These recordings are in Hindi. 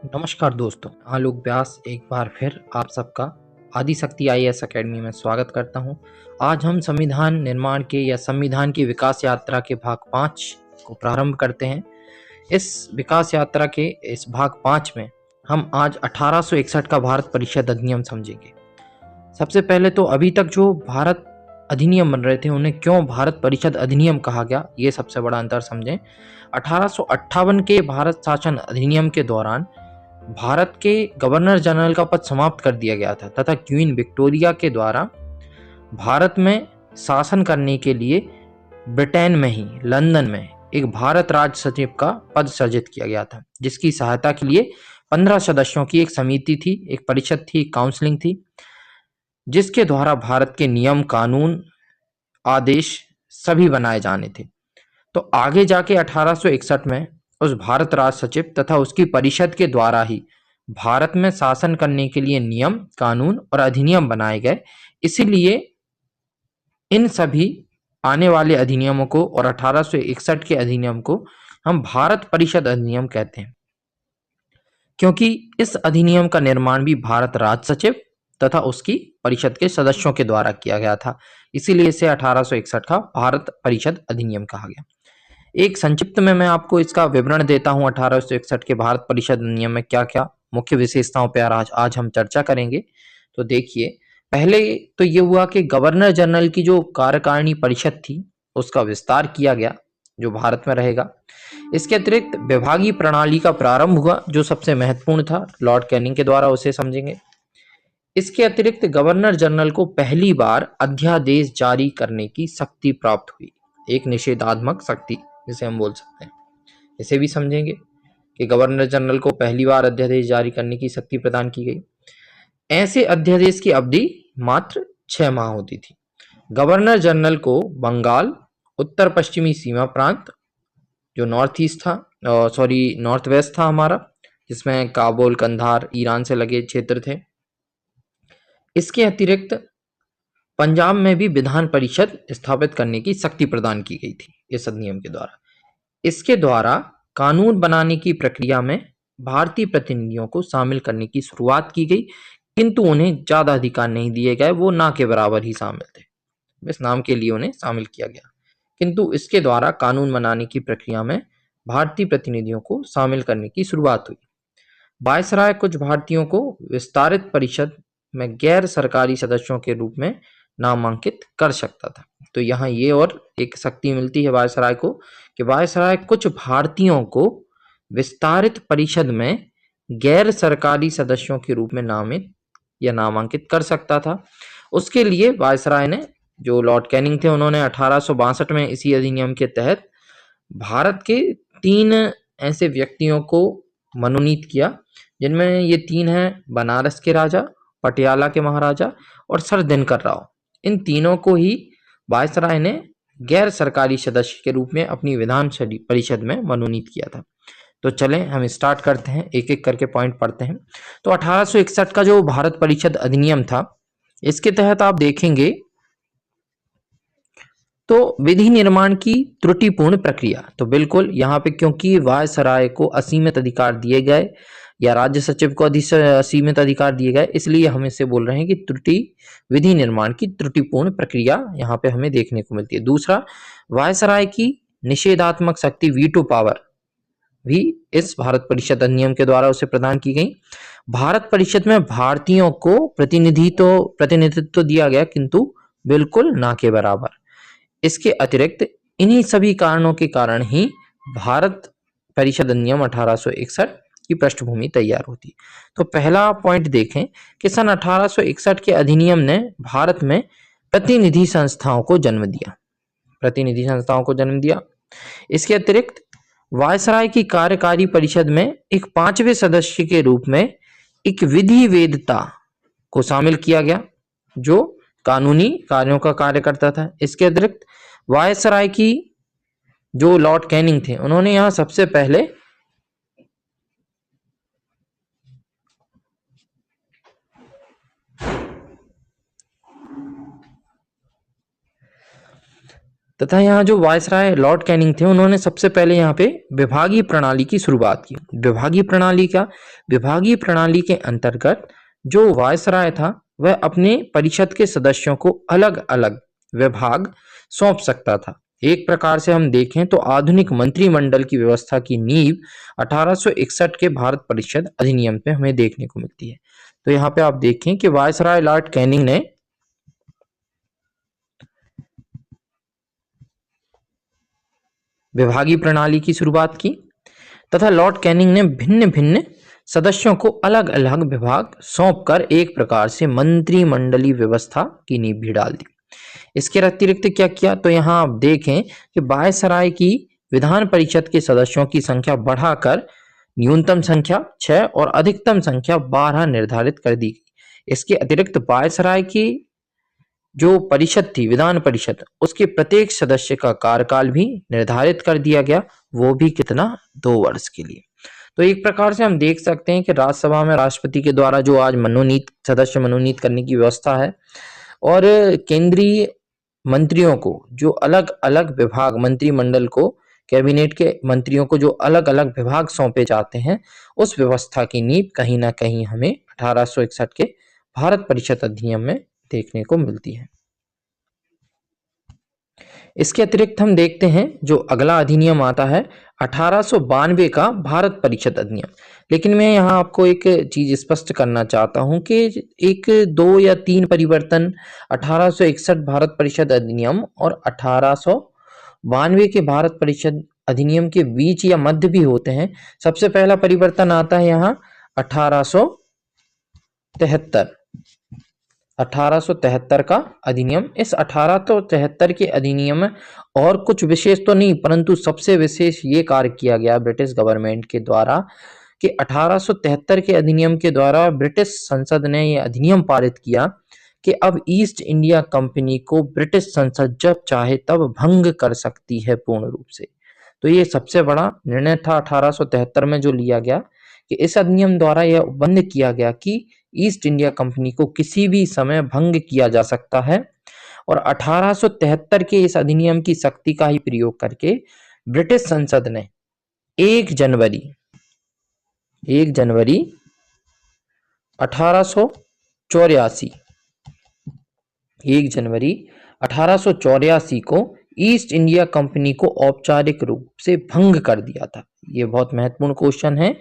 नमस्कार दोस्तों, आलोक व्यास एक बार फिर आप सबका आदिशक्ति आईएएस अकेडमी में स्वागत करता हूं। आज हम संविधान निर्माण के या संविधान की विकास यात्रा के भाग 5 को प्रारंभ करते हैं। इस विकास यात्रा के इस भाग 5 में हम आज 1861 का भारत परिषद अधिनियम समझेंगे। सबसे पहले तो अभी तक जो भारत अधिनियम बन रहे थे उन्हें क्यों भारत परिषद अधिनियम कहा गया, ये सबसे बड़ा अंतर समझें। 1858 के भारत शासन अधिनियम के दौरान भारत के गवर्नर जनरल का पद समाप्त कर दिया गया था तथा क्वीन विक्टोरिया के द्वारा भारत में शासन करने के लिए ब्रिटेन में ही लंदन में एक भारत राज सचिव का पद सृजित किया गया था, जिसकी सहायता के लिए 15 सदस्यों की एक समिति थी, एक परिषद थी, काउंसलिंग थी, जिसके द्वारा भारत के नियम कानून आदेश सभी बनाए जाने थे। तो आगे जाके 1861 में उस भारत राज सचिव तथा उसकी परिषद के द्वारा ही भारत में शासन करने के लिए नियम कानून और अधिनियम बनाए गए। इसीलिए इन सभी आने वाले अधिनियमों को और 1861 के अधिनियम को हम भारत परिषद अधिनियम कहते हैं, क्योंकि इस अधिनियम का निर्माण भी भारत राज सचिव तथा उसकी परिषद के सदस्यों के द्वारा किया गया था। इसीलिए इसे 1861 का भारत परिषद अधिनियम कहा गया। एक संक्षिप्त में मैं आपको इसका विवरण देता हूं। 1861 के भारत परिषद अधिनियम में क्या क्या मुख्य विशेषताओं पर आज हम चर्चा करेंगे। तो देखिए, पहले तो ये हुआ कि गवर्नर जनरल की जो कार्यकारिणी परिषद थी उसका विस्तार किया गया, जो भारत में रहेगा। इसके अतिरिक्त विभागीय प्रणाली का प्रारंभ हुआ, जो सबसे महत्वपूर्ण था, लॉर्ड कैनिंग के द्वारा, उसे समझेंगे। इसके अतिरिक्त गवर्नर जनरल को पहली बार अध्यादेश जारी करने की शक्ति प्राप्त हुई, एक निषेधात्मक शक्ति जिसे हम बोल सकते हैं, इसे भी समझेंगे कि गवर्नर जनरल को पहली बार अध्यादेश जारी करने की शक्ति प्रदान की गई। ऐसे अध्यादेश की अवधि मात्र 6 माह होती थी। गवर्नर जनरल को बंगाल, उत्तर पश्चिमी सीमा प्रांत जो नॉर्थ ईस्ट था, नॉर्थ वेस्ट था हमारा, जिसमें काबुल, कंधार, ईरान से लगे क्षेत्र थे। इसके अतिरिक्त पंजाब में भी विधान परिषद स्थापित करने की शक्ति प्रदान की गई थी इस अधिनियम के द्वारा। इसके द्वारा कानून बनाने की प्रक्रिया में भारतीय प्रतिनिधियों को शामिल करने की शुरुआत की गई, किंतु उन्हें ज्यादा अधिकार नहीं दिए गए, वो ना के बराबर ही शामिल थे, बस नाम के लिए उन्हें शामिल किया गया। किंतु इसके द्वारा कानून बनाने की प्रक्रिया में भारतीय प्रतिनिधियों को शामिल करने की शुरुआत हुई। वायसराय कुछ भारतीयों को विस्तारित परिषद में गैर सरकारी सदस्यों के रूप में नामांकित कर सकता था। तो यहाँ ये और एक शक्ति मिलती है वायसराय को कि वायसराय कुछ भारतीयों को विस्तारित परिषद में गैर सरकारी सदस्यों के रूप में नामित या नामांकित कर सकता था। उसके लिए वायसराय ने, जो लॉर्ड कैनिंग थे, उन्होंने 1862 में इसी अधिनियम के तहत भारत के 3 ऐसे व्यक्तियों को मनोनीत किया, जिनमें ये 3 हैं बनारस के राजा, पटियाला के महाराजा और सर दिनकर राव। इन तीनों को ही वायसराय ने गैर सरकारी सदस्य के रूप में अपनी विधान परिषद में मनोनीत किया था। तो चलें हम स्टार्ट करते हैं, एक एक करके पॉइंट पढ़ते हैं। तो 1861 का जो भारत परिषद अधिनियम था, इसके तहत आप देखेंगे तो विधि निर्माण की त्रुटिपूर्ण प्रक्रिया, तो बिल्कुल यहाँ पे क्योंकि वायसराय को असीमित अधिकार दिए गए या राज्य सचिव को असीमित अधिकार दिए गए, इसलिए हम इसे बोल रहे हैं कि त्रुटि विधि निर्माण की त्रुटिपूर्ण प्रक्रिया यहाँ पे हमें देखने को मिलती है। दूसरा, वायसराय की निषेधात्मक शक्ति वीटो पावर भी इस भारत परिषद अधिनियम के द्वारा उसे प्रदान की गई। भारत परिषद में भारतीयों को प्रतिनिधित्व दिया गया, किंतु बिल्कुल ना के बराबर। इसके अतिरिक्त इन्हीं सभी कारणों के कारण ही भारत परिषद अधिनियम 1861 की पृष्ठभूमि तैयार होती। तो पहला पॉइंट देखें कि सन 1861 के अधिनियम ने भारत में प्रतिनिधि संस्थाओं को जन्म दिया, प्रतिनिधि संस्थाओं को जन्म दिया। इसके अतिरिक्त वायसराय की कार्यकारी परिषद में एक 5वें सदस्य के रूप में एक विधि वेदता को शामिल किया गया, जो कानूनी कार्यों का कार्य करता था। इसके अतिरिक्त वायसराय की जो लॉर्ड कैनिंग थे, उन्होंने यहां सबसे पहले तथा यहाँ जो वायसराय लॉर्ड कैनिंग थे, उन्होंने सबसे पहले यहाँ पे विभागीय प्रणाली की शुरुआत की। विभागीय प्रणाली क्या? विभागीय प्रणाली के अंतर्गत जो वायसराय था वह अपने परिषद के सदस्यों को अलग अलग विभाग सौंप सकता था। एक प्रकार से हम देखें तो आधुनिक मंत्रिमंडल की व्यवस्था की नींव 1861 के भारत परिषद अधिनियम में हमें देखने को मिलती है। तो यहाँ पे आप देखें कि वायसराय लॉर्ड कैनिंग ने विभागीय प्रणाली की शुरुआत की तथा लॉर्ड कैनिंग ने भिन्न भिन्न सदस्यों को अलग अलग विभाग सौंपकर एक प्रकार से मंत्रिमंडलीय व्यवस्था की नींव भी डाल दी। इसके अतिरिक्त क्या किया? तो यहाँ आप देखें कि वायसराय की विधान परिषद के सदस्यों की संख्या बढ़ाकर न्यूनतम संख्या 6 और अधिकतम संख्या 12 निर्धारित कर दी गई। इसके अतिरिक्त वायसराय की जो परिषद थी, विधान परिषद, उसके प्रत्येक सदस्य का कार्यकाल भी निर्धारित कर दिया गया, वो भी कितना? 2 वर्ष के लिए। तो एक प्रकार से हम देख सकते हैं कि राज्यसभा में राष्ट्रपति के द्वारा जो आज सदस्य मनोनीत करने की व्यवस्था है और केंद्रीय मंत्रियों को जो अलग अलग विभाग, मंत्रिमंडल को, कैबिनेट के मंत्रियों को जो अलग अलग विभाग सौंपे जाते हैं, उस व्यवस्था की नींव कहीं ना कहीं हमें 1861 के भारत परिषद अधिनियम में देखने को मिलती है। इसके अतिरिक्त हम देखते हैं जो अगला अधिनियम आता है 1892 का भारत परिषद अधिनियम। लेकिन मैं यहाँ आपको एक चीज स्पष्ट करना चाहता हूँ कि एक 2 या 3 परिवर्तन 1861 भारत परिषद अधिनियम और 1892 के भारत परिषद अधिनियम के बीच या मध्य भी होते हैं। सबसे पहला परिवर्तन आता है यहाँ 1873 का अधिनियम। इस 1873 के अधिनियम में और कुछ विशेष तो नहीं, परंतु सबसे विशेष ये कार्य किया गया ब्रिटिश गवर्नमेंट के द्वारा कि 1873 के अधिनियम के द्वारा ब्रिटिश संसद ने यह अधिनियम पारित किया कि अब ईस्ट इंडिया कंपनी को ब्रिटिश संसद जब चाहे तब भंग कर सकती है पूर्ण रूप से। तो ये सबसे बड़ा निर्णय था 1873 में जो लिया गया कि इस अधिनियम द्वारा यह बंद किया गया कि ईस्ट इंडिया कंपनी को किसी भी समय भंग किया जा सकता है। और 1873 के इस अधिनियम की शक्ति का ही प्रयोग करके ब्रिटिश संसद ने 1 जनवरी 1884 को ईस्ट इंडिया कंपनी को औपचारिक रूप से भंग कर दिया था। ये बहुत महत्वपूर्ण क्वेश्चन है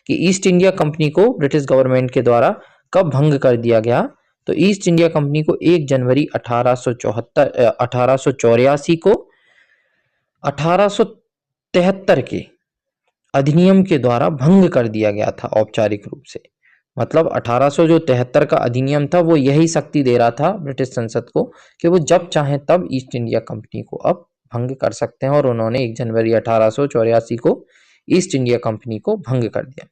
कि ईस्ट इंडिया कंपनी को ब्रिटिश गवर्नमेंट के द्वारा कब भंग कर दिया गया? तो ईस्ट इंडिया कंपनी को 1 जनवरी 1884 को 1873 के अधिनियम के द्वारा भंग कर दिया गया था औपचारिक रूप से। मतलब 1873 का अधिनियम था, वो यही शक्ति दे रहा था ब्रिटिश संसद को कि वो जब चाहे तब ईस्ट इंडिया कंपनी को अब भंग कर सकते हैं, और उन्होंने 1 जनवरी 1884 को ईस्ट इंडिया कंपनी को भंग कर दिया।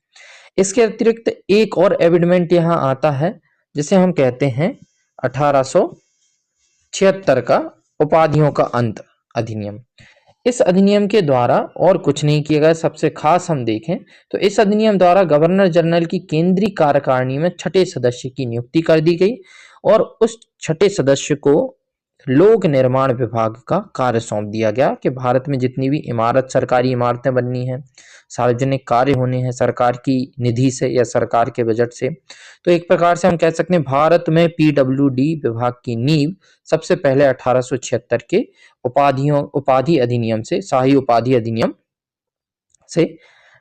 इसके अतिरिक्त एक और एमेंडमेंट यहाँ आता है जिसे हम कहते हैं 1876 का उपाधियों का अंत अधिनियम। इस अधिनियम के द्वारा और कुछ नहीं किया गया। सबसे खास हम देखें तो इस अधिनियम द्वारा गवर्नर जनरल की केंद्रीय कार्यकारिणी में 6ठे सदस्य की नियुक्ति कर दी गई और उस 6ठे सदस्य को लोक निर्माण विभाग का कार्य सौंप दिया गया कि भारत में जितनी भी सरकारी इमारतें बननी हैं, सार्वजनिक कार्य होने हैं सरकार की निधि से या सरकार के बजट से, तो एक प्रकार से हम कह सकते हैं भारत में पीडब्ल्यूडी विभाग की नींव सबसे पहले 1876 के उपाधि अधिनियम से, शाही उपाधि अधिनियम से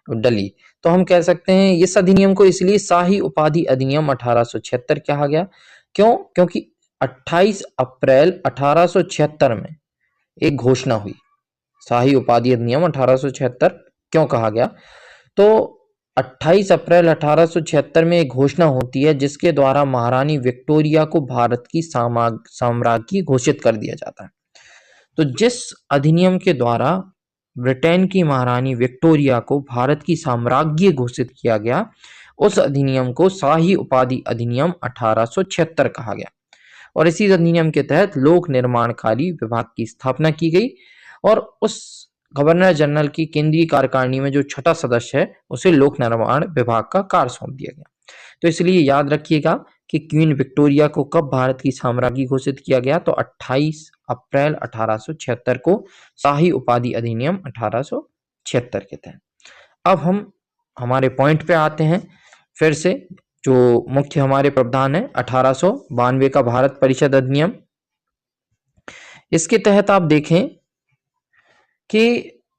डली। तो हम कह सकते हैं इस अधिनियम को इसलिए शाही उपाधि अधिनियम 1876 कहा गया। क्यों? क्योंकि 28 अप्रैल 1876 में एक घोषणा हुई। शाही उपाधि अधिनियम 1876 क्यों कहा गया? तो 28 अप्रैल 1876 में एक घोषणा होती है जिसके द्वारा महारानी विक्टोरिया को भारत की साम्राज्ञी घोषित कर दिया जाता है। तो जिस अधिनियम के द्वारा ब्रिटेन की महारानी विक्टोरिया को भारत की साम्राज्ञी घोषित किया गया, उस अधिनियम को शाही उपाधि अधिनियम 1876 कहा गया। और इसी अधिनियम के तहत लोक निर्माणकारी विभाग की स्थापना की गई और उस गवर्नर जनरल की केंद्रीय कार्यकारिणी में जो 6ठा सदस्य है उसे लोक निर्माण विभाग का कार्य सौंप दिया गया। तो इसलिए याद रखिएगा कि क्वीन विक्टोरिया को कब भारत की साम्राज्ञी घोषित किया गया? तो 28 अप्रैल 1876 को शाही उपाधि अधिनियम 1876 के तहत। अब हम हमारे पॉइंट पे आते हैं फिर से। जो मुख्य हमारे प्रावधान है 1892 का भारत परिषद अधिनियम, इसके तहत आप देखें कि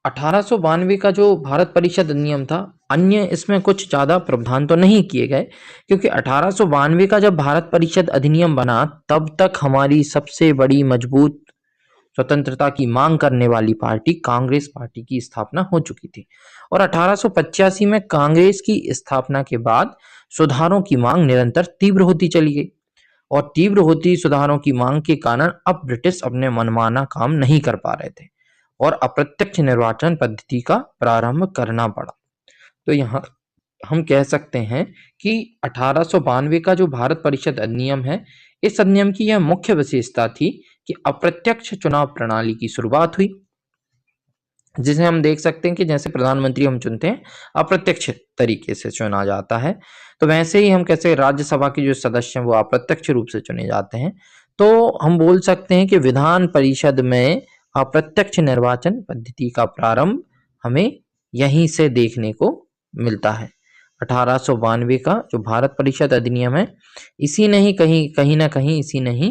1892 का जो भारत परिषद अधिनियम था, अन्य इसमें कुछ ज्यादा प्रावधान तो नहीं किए गए, क्योंकि 1892 का जब भारत परिषद अधिनियम बना तब तक हमारी सबसे बड़ी मजबूत स्वतंत्रता की मांग करने वाली पार्टी कांग्रेस पार्टी की स्थापना हो चुकी थी। और 1885 में कांग्रेस की स्थापना के बाद सुधारों की मांग निरंतर तीव्र होती चली गई, और तीव्र होती सुधारों की मांग के कारण अब ब्रिटिश अपने मनमाना काम नहीं कर पा रहे थे और अप्रत्यक्ष निर्वाचन पद्धति का प्रारंभ करना पड़ा। तो यहाँ हम कह सकते हैं कि 1892 का जो भारत परिषद अधिनियम है, इस अधिनियम की यह मुख्य विशेषता थी कि अप्रत्यक्ष चुनाव प्रणाली की शुरुआत हुई, जिसे हम देख सकते हैं कि जैसे प्रधानमंत्री हम चुनते हैं अप्रत्यक्ष तरीके से चुना जाता है, तो वैसे ही हम कैसे राज्यसभा के जो सदस्य हैं वो अप्रत्यक्ष रूप से चुने जाते हैं। तो हम बोल सकते हैं कि विधान परिषद में अप्रत्यक्ष निर्वाचन पद्धति का प्रारंभ हमें यहीं से देखने को मिलता है। 1892 का जो भारत परिषद अधिनियम है, इसी ने ही कहीं ना कहीं इसी ने ही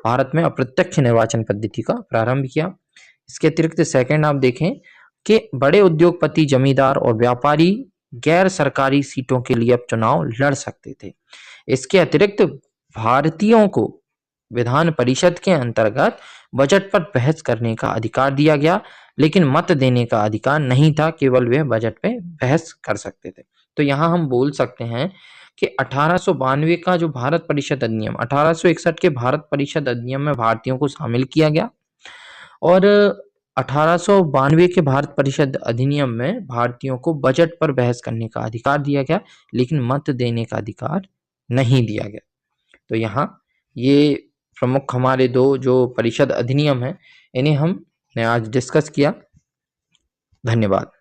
भारत में अप्रत्यक्ष निर्वाचन पद्धति का प्रारंभ किया। इसके अतिरिक्त सेकंड आप देखें कि बड़े उद्योगपति, जमींदार और व्यापारी गैर सरकारी सीटों के लिए अब चुनाव लड़ सकते थे। इसके अतिरिक्त भारतीयों को विधान परिषद के अंतर्गत बजट पर बहस करने का अधिकार दिया गया, लेकिन मत देने का अधिकार नहीं था, केवल वे बजट पे बहस कर सकते थे। तो यहाँ हम बोल सकते हैं कि 1892 का जो भारत परिषद अधिनियम, 1861 के भारत परिषद अधिनियम में भारतीयों को शामिल किया गया, और 1892 के भारत परिषद अधिनियम में भारतीयों को बजट पर बहस करने का अधिकार दिया गया, लेकिन मत देने का अधिकार नहीं दिया गया। तो यहाँ ये प्रमुख हमारे दो जो परिषद अधिनियम है, इन्हें हमने आज डिस्कस किया। धन्यवाद।